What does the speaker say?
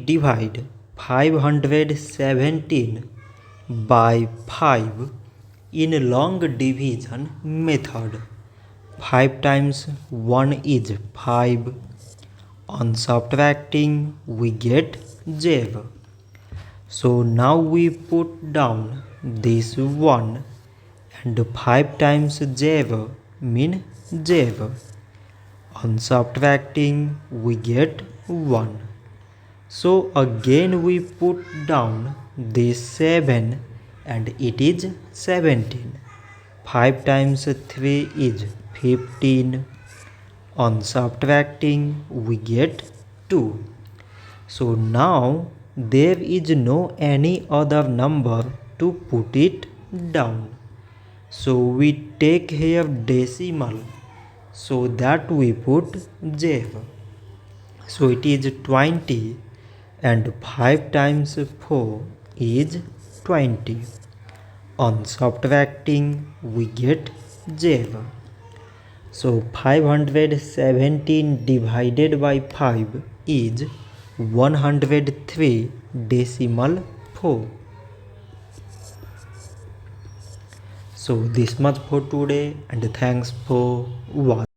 divide 517 by 5 in long division method. 5 times 1 is 5. On subtracting we get 0. So now we put down this 1 and 5 times 0 mean 0. On subtracting we get 1. So again we put down this 7 and it is 17. 5 times 3 is 15. On subtracting we get 2. So now there is no any other number to put it down. So we take here decimal, so that we put 0. So it is 20 and 5 times 4 is 20. On subtracting we get 0. So 517 divided by 5 is 103.4. So this much for today and thanks for watching.